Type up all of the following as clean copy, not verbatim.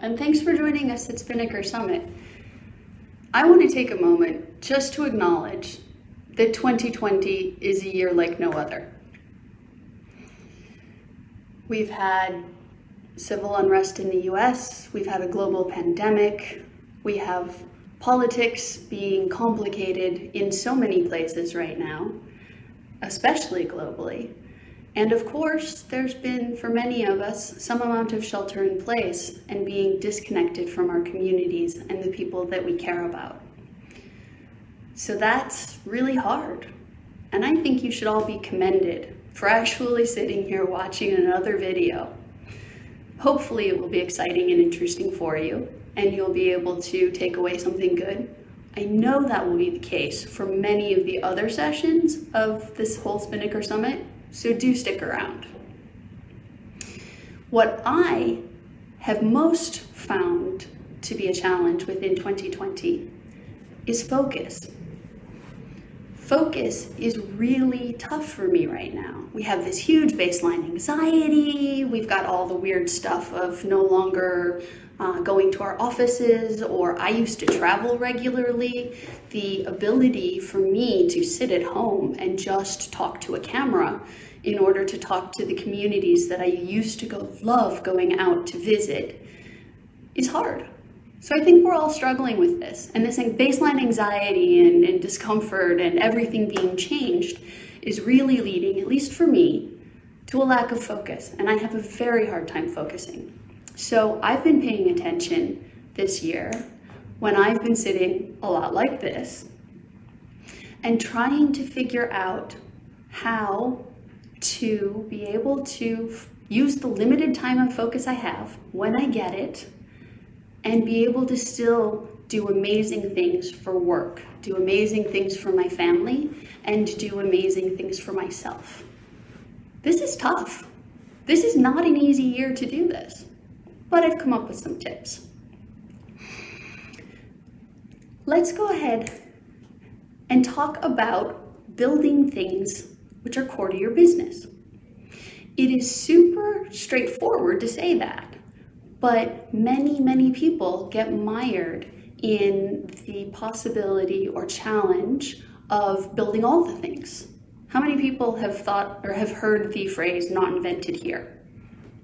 and thanks for joining us at Spinnaker Summit. I want to take a moment just to acknowledge that 2020 is a year like no other. We've had civil unrest in the US, we've had a global pandemic, we have politics being complicated in so many places right now, especially globally. And of course, there's been, for many of us, some amount of shelter in place and being disconnected from our communities and the people that we care about. So that's really hard. And I think you should all be commended for actually sitting here watching another video. Hopefully it will be exciting and interesting for you, and you'll be able to take away something good. I know that will be the case for many of the other sessions of this whole Spinnaker Summit, so do stick around. What I have most found to be a challenge within 2020 is focus. Focus is really tough for me right now. We have this huge baseline anxiety. We've got all the weird stuff of no longer going to our offices, or I used to travel regularly. The ability for me to sit at home and just talk to a camera in order to talk to the communities that I used to love going out to visit is hard. So I think we're all struggling with this, and this baseline anxiety and discomfort and everything being changed is really leading, at least for me, to a lack of focus, and I have a very hard time focusing. So I've been paying attention this year when I've been sitting a lot like this and trying to figure out how to be able to use the limited time of focus I have when I get it and be able to still do amazing things for work, do amazing things for my family, and do amazing things for myself. This is tough. This is not an easy year to do this, but I've come up with some tips. Let's go ahead and talk about building things which are core to your business. It is super straightforward to say that, but many people get mired in the possibility or challenge of building all the things. How many people have thought or have heard the phrase "not invented here"?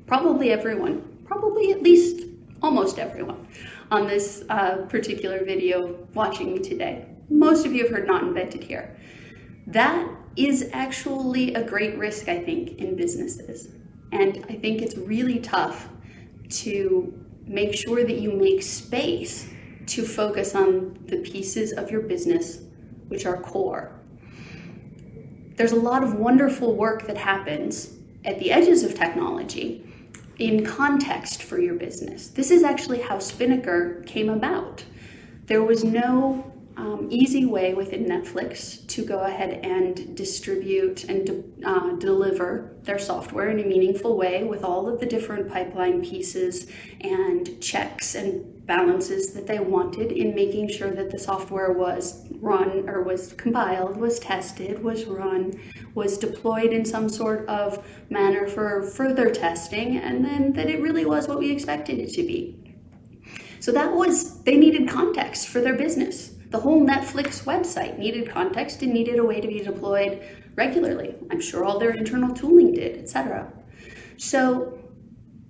Probably everyone, probably at least almost everyone on this particular video watching me today. Most of you have heard "not invented here." That is actually a great risk, I think, in businesses. And I think it's really tough to make sure that you make space to focus on the pieces of your business which are core. There's a lot of wonderful work that happens at the edges of technology in context for your business. This is actually how Spinnaker came about. There was no easy way within Netflix to go ahead and distribute and deliver their software in a meaningful way with all of the different pipeline pieces and checks and balances that they wanted in making sure that the software was run or was compiled, was tested, was run, was deployed in some sort of manner for further testing, and then that it really was what we expected it to be. So they needed context for their business. The whole Netflix website needed context and needed a way to be deployed regularly. I'm sure all their internal tooling did, etc. So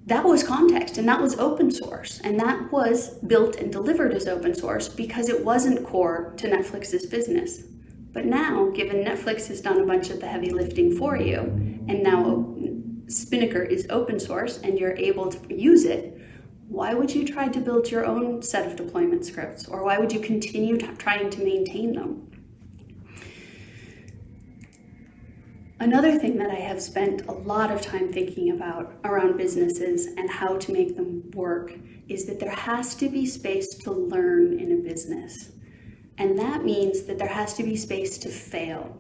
that was context, and that was open source, and that was built and delivered as open source because it wasn't core to Netflix's business. But now, given Netflix has done a bunch of the heavy lifting for you, and now Spinnaker is open source and you're able to use it, why would you try to build your own set of deployment scripts? Or why would you continue trying to maintain them? Another thing that I have spent a lot of time thinking about around businesses and how to make them work is that there has to be space to learn in a business. And that means that there has to be space to fail.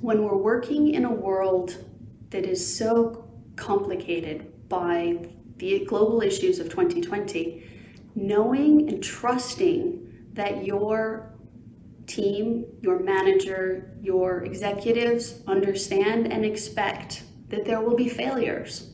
When we're working in a world that is so complicated by the global issues of 2020, knowing and trusting that your team, your manager, your executives understand and expect that there will be failures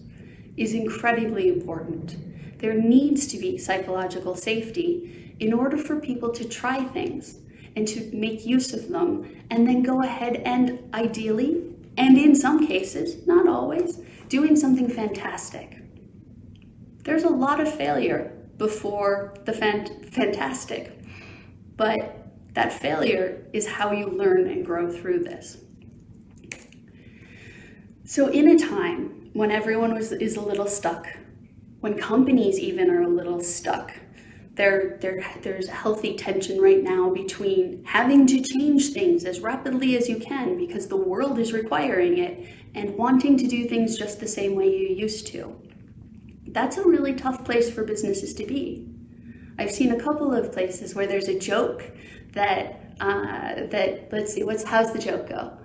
is incredibly important. There needs to be psychological safety in order for people to try things and to make use of them, and then go ahead and ideally, and in some cases, not always, doing something fantastic. There's a lot of failure before the fantastic, but that failure is how you learn and grow through this. So in a time when everyone is a little stuck, when companies even are a little stuck, there's a healthy tension right now between having to change things as rapidly as you can because the world is requiring it, and wanting to do things just the same way you used to. That's a really tough place for businesses to be. I've seen a couple of places where there's a joke that let's see, how's the joke go?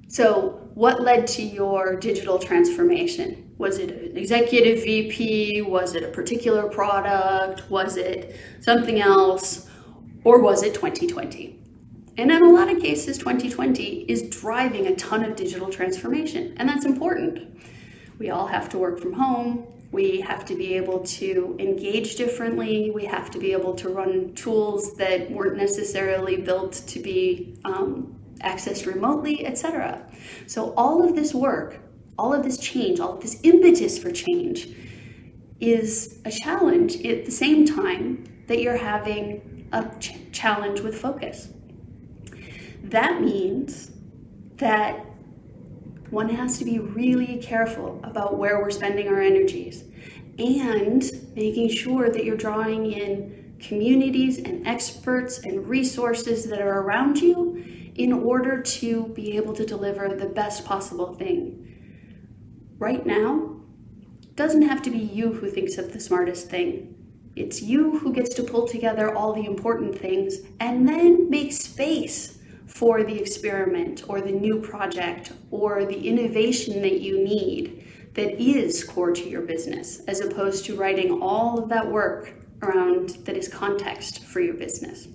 So what led to your digital transformation? Was it an executive VP? Was it a particular product? Was it something else? Or was it 2020? And in a lot of cases, 2020 is driving a ton of digital transformation, and that's important. We all have to work from home. We have to be able to engage differently. We have to be able to run tools that weren't necessarily built to be accessed remotely, etc. So all of this work, all of this change, all of this impetus for change is a challenge at the same time that you're having a challenge with focus. That means that one has to be really careful about where we're spending our energies and making sure that you're drawing in communities and experts and resources that are around you in order to be able to deliver the best possible thing. Right now, it doesn't have to be you who thinks of the smartest thing. It's you who gets to pull together all the important things and then make space for the experiment or the new project or the innovation that you need that is core to your business, as opposed to writing all of that work around that is context for your business.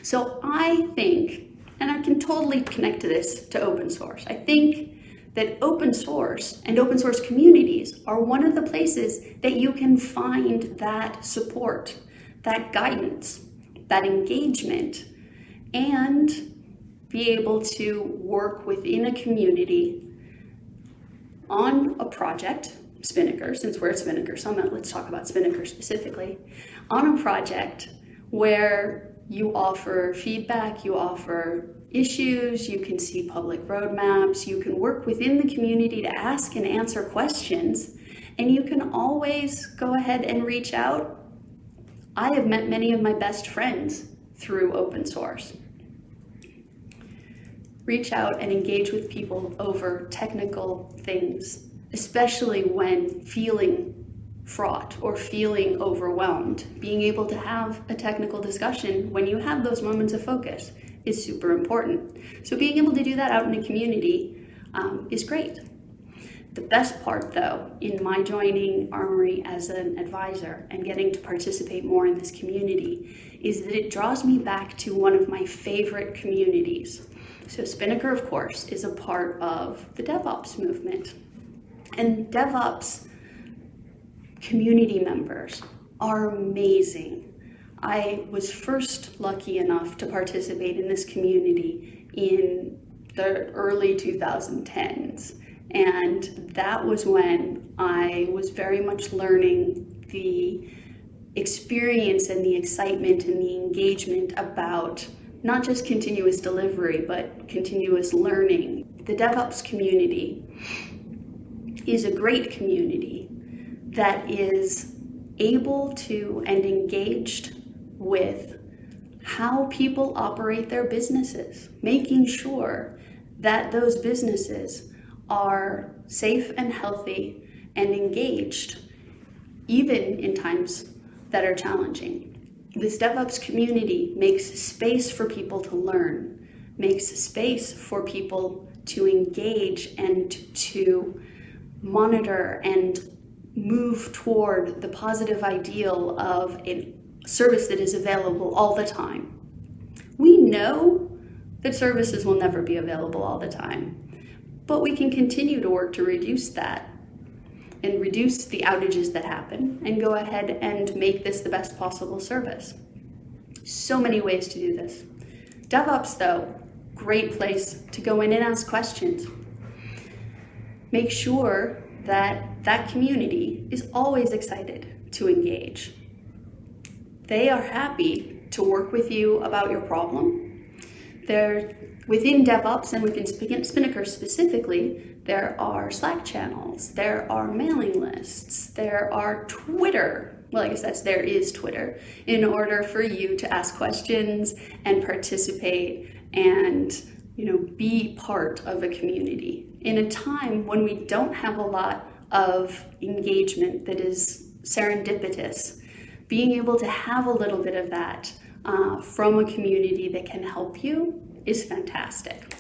So I think, and I can totally connect to this to open source, I think that open source and open source communities are one of the places that you can find that support, that guidance, that engagement, and be able to work within a community on a project, Spinnaker, since we're at Spinnaker Summit, let's talk about Spinnaker specifically, on a project where you offer feedback, you offer issues, you can see public roadmaps, you can work within the community to ask and answer questions, and you can always go ahead and reach out. I have met many of my best friends through open source. Reach out and engage with people over technical things, especially when feeling fraught or feeling overwhelmed. Being able to have a technical discussion when you have those moments of focus is super important. So being able to do that out in a community is great. The best part, though, in my joining Armory as an advisor and getting to participate more in this community is that it draws me back to one of my favorite communities. So Spinnaker, of course, is a part of the DevOps movement. And DevOps community members are amazing. I was first lucky enough to participate in this community in the early 2010s. And that was when I was very much learning the experience and the excitement and the engagement about not just continuous delivery, but continuous learning. The DevOps community is a great community that is able to and engaged with how people operate their businesses, making sure that those businesses are safe and healthy and engaged, even in times that are challenging. This DevOps community makes space for people to learn, makes space for people to engage and to monitor and move toward the positive ideal of a service that is available all the time. We know that services will never be available all the time, but we can continue to work to reduce that. and reduce the outages that happen and go ahead and make this the best possible service. So many ways to do this. DevOps, though, great place to go in and ask questions. Make sure that that community is always excited to engage. They are happy to work with you about your problem. They're within DevOps and within Spinnaker specifically, there are Slack channels, there are mailing lists, there are Twitter. Well, I guess there is Twitter, in order for you to ask questions and participate and be part of a community. In a time when we don't have a lot of engagement that is serendipitous, being able to have a little bit of that from a community that can help you is fantastic.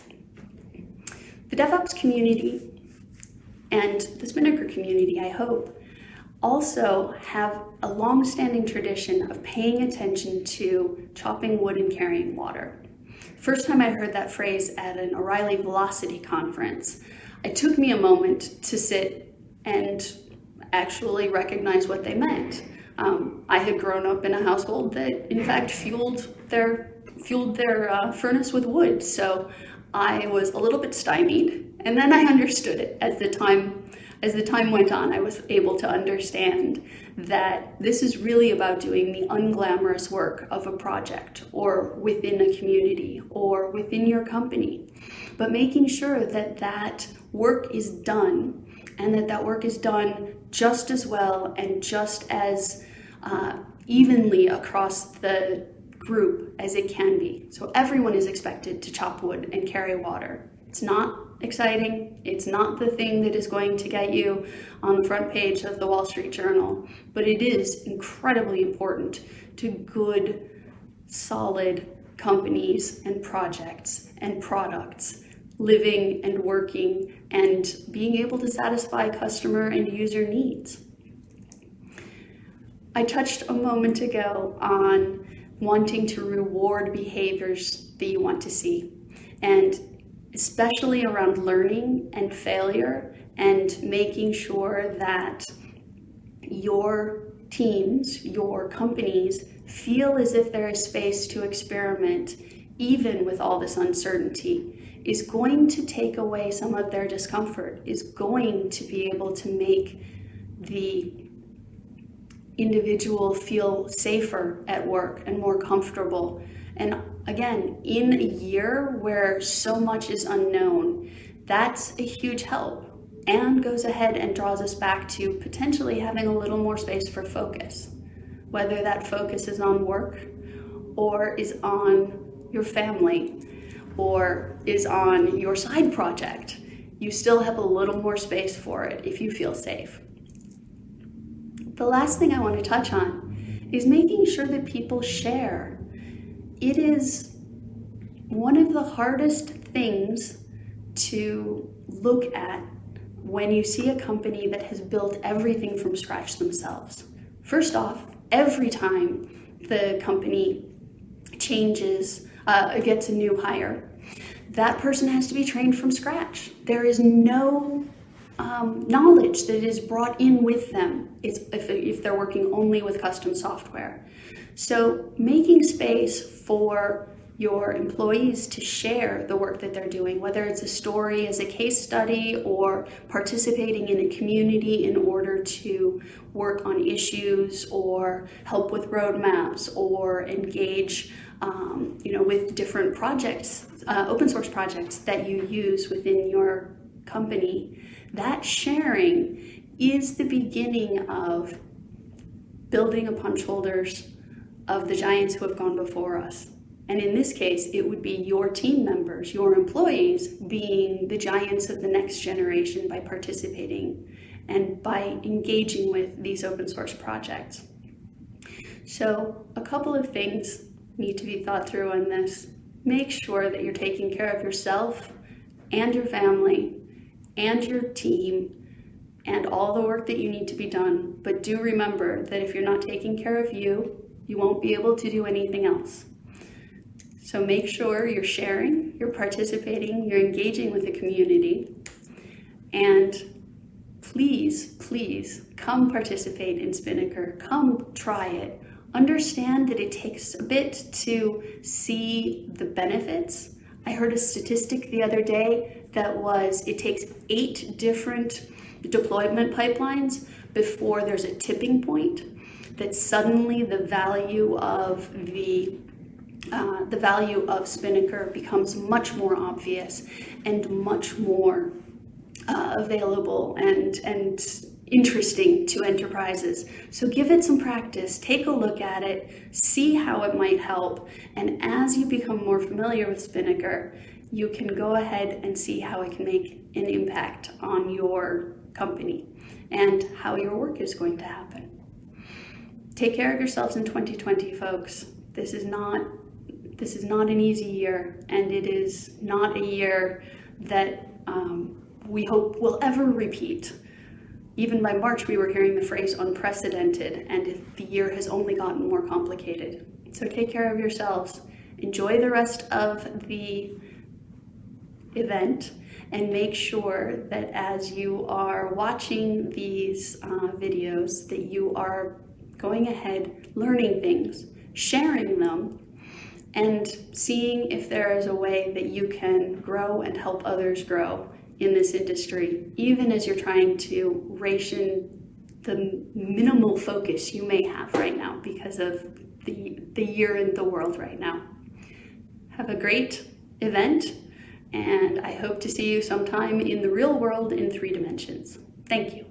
The DevOps community and the Spinnaker community, I hope, also have a long-standing tradition of paying attention to chopping wood and carrying water. First time I heard that phrase at an O'Reilly Velocity conference, it took me a moment to sit and actually recognize what they meant. I had grown up in a household that, in fact, fueled their furnace with wood, so I was a little bit stymied, and then I understood it as the time went on. I was able to understand that this is really about doing the unglamorous work of a project or within a community or within your company, but making sure that that work is done and that work is done just as well and just as evenly across the group as it can be. So everyone is expected to chop wood and carry water. It's not exciting. It's not the thing that is going to get you on the front page of the Wall Street Journal, but it is incredibly important to good, solid companies and projects and products living and working and being able to satisfy customer and user needs. I touched a moment ago on wanting to reward behaviors that you want to see, and especially around learning and failure and making sure that your teams, your companies feel as if there is space to experiment even with all this uncertainty is going to take away some of their discomfort, is going to be able to make the individual feel safer at work and more comfortable. And again, in a year where so much is unknown, that's a huge help and goes ahead and draws us back to potentially having a little more space for focus, whether that focus is on work or is on your family or is on your side project. You still have a little more space for it if you feel safe. The last thing I want to touch on is making sure that people share. It is one of the hardest things to look at when you see a company that has built everything from scratch themselves. First off, every time the company changes, gets a new hire, that person has to be trained from scratch. There is no knowledge that is brought in with them if they're working only with custom software. So making space for your employees to share the work that they're doing, whether it's a story as a case study or participating in a community in order to work on issues or help with roadmaps or engage with different projects, open source projects that you use within your company. That sharing is the beginning of building upon shoulders of the giants who have gone before us. And in this case, it would be your team members, your employees, being the giants of the next generation by participating and by engaging with these open source projects. So a couple of things need to be thought through on this. Make sure that you're taking care of yourself and your family and your team and all the work that you need to be done. But do remember that if you're not taking care of you, you won't be able to do anything else. So make sure you're sharing, you're participating, you're engaging with the community, and please, please come participate in Spinnaker. Come try it. Understand that it takes a bit to see the benefits. I heard a statistic the other day that was it takes 8 different deployment pipelines before there's a tipping point that suddenly the value of Spinnaker becomes much more obvious and much more available and interesting to enterprises. So give it some practice, take a look at it, see how it might help, and as you become more familiar with Spinnaker, you can go ahead and see how it can make an impact on your company and how your work is going to happen. Take care of yourselves in 2020, folks. This is not an easy year, and it is not a year that we hope will ever repeat. Even by March, we were hearing the phrase unprecedented, and the year has only gotten more complicated. So take care of yourselves. Enjoy the rest of the event, and make sure that as you are watching these videos, that you are going ahead, learning things, sharing them, and seeing if there is a way that you can grow and help others grow in this industry, even as you're trying to ration the minimal focus you may have right now because of the year in the world right now. Have a great event, and I hope to see you sometime in the real world in 3 dimensions. Thank you.